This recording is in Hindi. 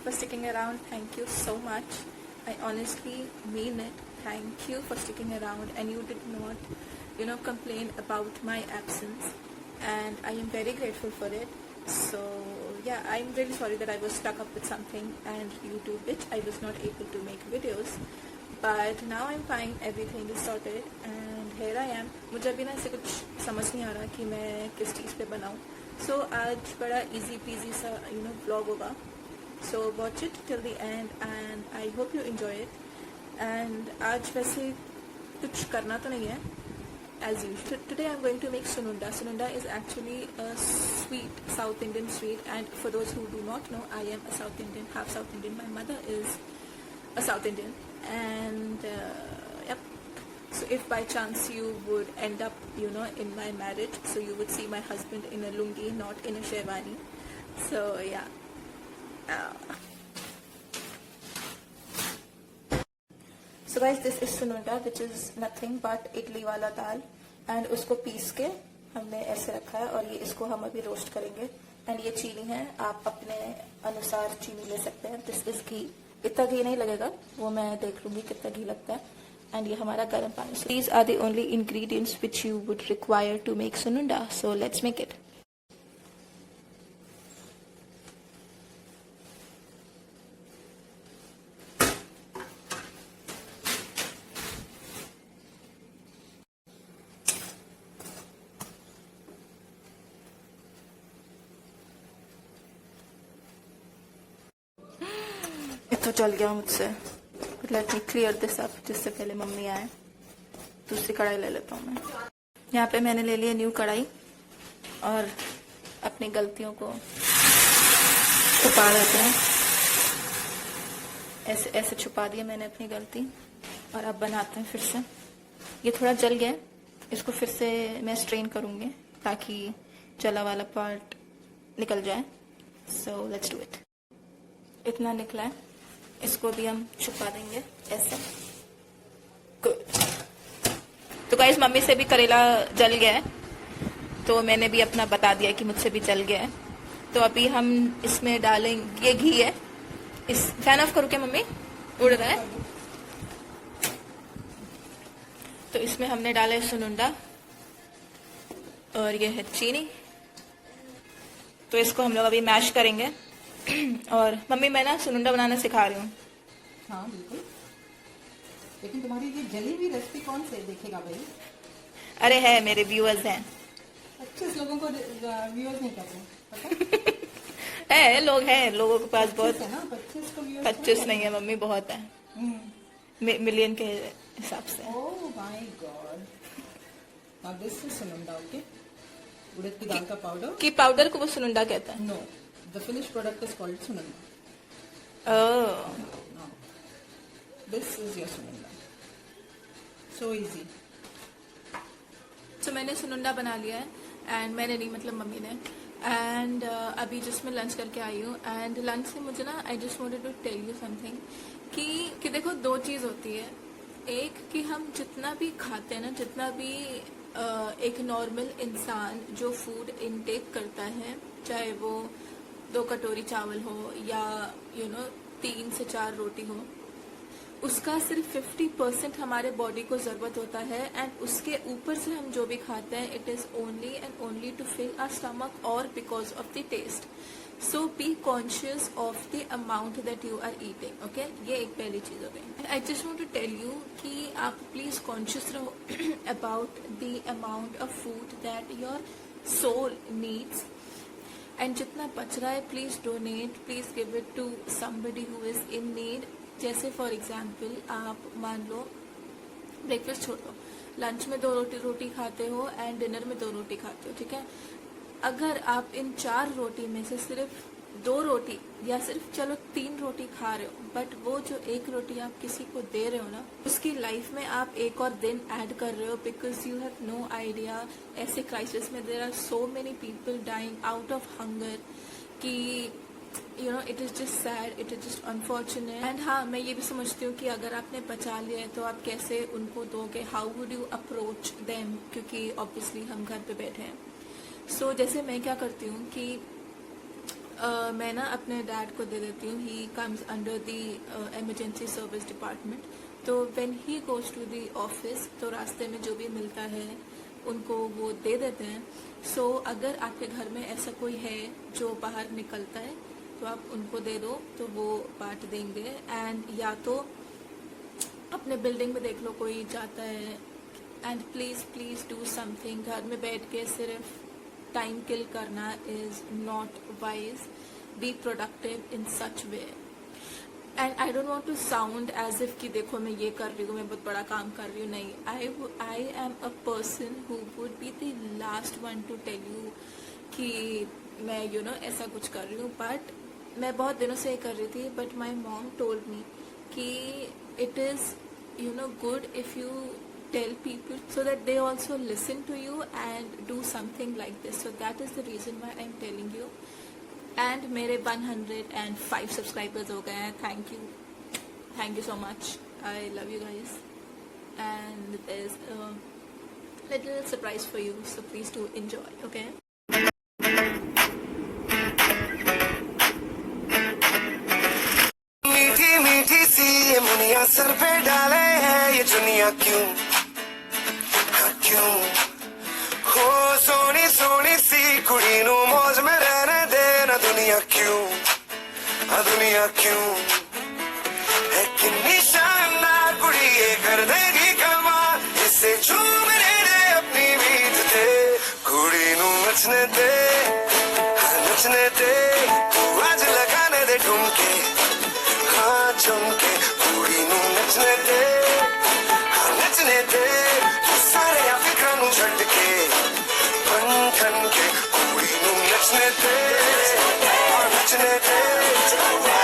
for sticking around. Thank you so much. I honestly mean it. Thank you for sticking around, and you did not, complain about my absence, and I am very grateful for it. So yeah, I'm really sorry that I was stuck up with something and due to which I was not able to make videos. But now I'm fine, everything is sorted and here I am. मुझे अभी ना ऐसे कुछ समझ नहीं आ रहा कि मैं किस चीज़ पे बनाऊँ. So आज बड़ा easy peasy सा vlog होगा. So watch it till the end and I hope you enjoy it. And आज वैसे कुछ करना तो नहीं है. As usual, today I'm going to make sununda. Sununda is actually a sweet, South Indian sweet, and for those who do not know, I am a South Indian, half South Indian. My mother is a South Indian, and yep. So if by chance you would end up, in my marriage, so you would see my husband in a lungi, not in a sherwani. So yeah. So guys, this is sununda, which is nothing but idli wala dal, and उसको पीस के हमने ऐसे रखा है और ये इसको हम अभी रोस्ट करेंगे. एंड ये चीनी है, आप अपने अनुसार चीनी ले सकते हैं. दिस इज घी. इतना घी नहीं लगेगा, वो मैं देख लूंगी कितना घी लगता है. एंड ये हमारा गर्म पानी. These are the only ingredients which you would require to make sununda. So let's make it. तो चल गया मुझसे. Let me clear this up जिससे पहले मम्मी आए. दूसरी कढ़ाई ले लेता हूँ मैं. यहाँ पे मैंने ले लिया न्यू कढ़ाई और अपनी गलतियों को छुपा देते हैं. ऐसे ऐसे छुपा दिया मैंने अपनी गलती. और अब बनाते हैं फिर से. ये थोड़ा जल गया, इसको फिर से मैं स्ट्रेन करूंगी ताकि जला वाला पार्ट निकल जाए. So let's do it. इतना निकला है, इसको भी हम छुपा देंगे ऐसे. गुड. तो गाइस, मम्मी से भी करेला जल गया है, तो मैंने भी अपना बता दिया कि मुझसे भी जल गया है. तो अभी हम इसमें डालेंगे, ये घी है. इस फैन ऑफ करो क्या मम्मी, उड़ रहा है. तो इसमें हमने डाला है सुनुंडा और ये है चीनी. तो इसको हम लोग अभी मैश करेंगे. और मम्मी, मैं ना सुनुंडा बनाना सिखा रही हूँ. हाँ बिल्कुल. लेकिन तुम्हारी ये जली हुई रेसिपी कौन से देखेगा भाई? अरे है, मेरे व्यूअर्स हैं. 25 लोगों को व्यूअर्स नहीं करते. है लोग हैं, लोगों के पास बहुत है ना. 25 को व्यूअर्स 25 नहीं है मम्मी, बहुत है. मिलियन के हिसाब से. Oh my god. Now this is सुनुंडा. ओके. उड़द की दाल का पाउडर. की पाउडर को वो सुनुंडा कहता है. No, the finished product is called sununda. Oh. No. This is your sununda. So easy. तो मैंने सुनुंडा बना लिया है. एंड मैंने नहीं, मतलब मम्मी ने. एंड अभी जस्ट मैं लंच करके आई हूँ. एंड लंच से मुझे ना, I just wanted to tell you something कि देखो, दो चीज़ होती है. एक कि हम जितना भी खाते हैं ना, जितना भी एक नॉर्मल इंसान जो फूड इनटेक करता है, चाहे वो 2 कटोरी चावल हो या 3 से 4 रोटी हो, उसका सिर्फ 50% हमारे बॉडी को जरूरत होता है. एंड उसके ऊपर से हम जो भी खाते हैं, it is only and only to fill our stomach or because of the taste. So be conscious of the amount that you are eating. Okay, ये एक पहली चीज हो गई. I just want to tell you कि आप प्लीज कॉन्शियस रहो about the amount of food that your soul needs. And जितना बच रहा है, please donate, please give it to somebody who is in need. जैसे फॉर एग्जाम्पल, आप मान लो ब्रेकफास्ट छोड़ दो, लंच में 2 रोटी खाते हो एंड डिनर में 2 रोटी खाते हो, ठीक है. अगर आप इन 4 रोटी में से सिर्फ 2 रोटी या सिर्फ चलो 3 रोटी खा रहे हो, बट वो जो 1 रोटी आप किसी को दे रहे हो ना, उसकी लाइफ में आप एक और दिन ऐड कर रहे हो. Because you have no idea, ऐसे क्राइसिस में there are so many people dying out of hunger कि it is just sad, it is just unfortunate. And हाँ, मैं ये भी समझती हूँ कि अगर आपने बचा लिया है तो आप कैसे उनको दोगे, how would you approach them, क्योंकि ऑब्वियसली हम घर पे बैठे हैं. सो जैसे मैं क्या करती हूँ कि मैं ना अपने डैड को दे देती हूँ. He comes under the emergency service department. तो when he goes to the office तो रास्ते में जो भी मिलता है उनको वो दे देते हैं. सो अगर आपके घर में ऐसा कोई है जो बाहर निकलता है तो आप उनको दे दो तो वो बांट देंगे. एंड या तो अपने बिल्डिंग में देख लो कोई जाता है. And please please do something. घर में बैठ के सिर्फ टाइम किल करना is not wise. Be productive in such way. And I don't want to sound as if कि देखो मैं ये कर रही हूँ, मैं बहुत बड़ा काम कर रही हूँ. नहीं, I am a person who would be the last one to tell you कि मैं ऐसा कुछ कर रही हूँ. बट मैं बहुत दिनों से ये कर रही थी. But my mom told me कि it is good if you tell people so that they also listen to you and do something like this. So that is the reason why I'm telling you. And मेरे 105 subscribers हो गए हैं. Thank you so much. I love you guys. And there's a little surprise for you, so please do enjoy. Okay. मीठी मीठी सी ये मुनिया सर पे डाले है ये दुनिया क्यों, हाँ क्यों. हो सोनी सोनी सी कुड़ी नू मौज में रहने देना दुनिया क्यों, हाँ दुनिया क्यों. है कितनी शानदार कुड़ी ये कर देगी कमाल. इसे झूमने दे अपनी बीत दे. कुड़ी नू नचने दे, हाँ नचने दे. तू आज लगाने दे ठुमके, हाँ झुमके. कुड़ी नू नचने दे, हाँ नचने दे. तू सारे अफ्रीका नू छड्ड के बन ठन के. कुड़ी नू नचने दे, हाँ नचने दे.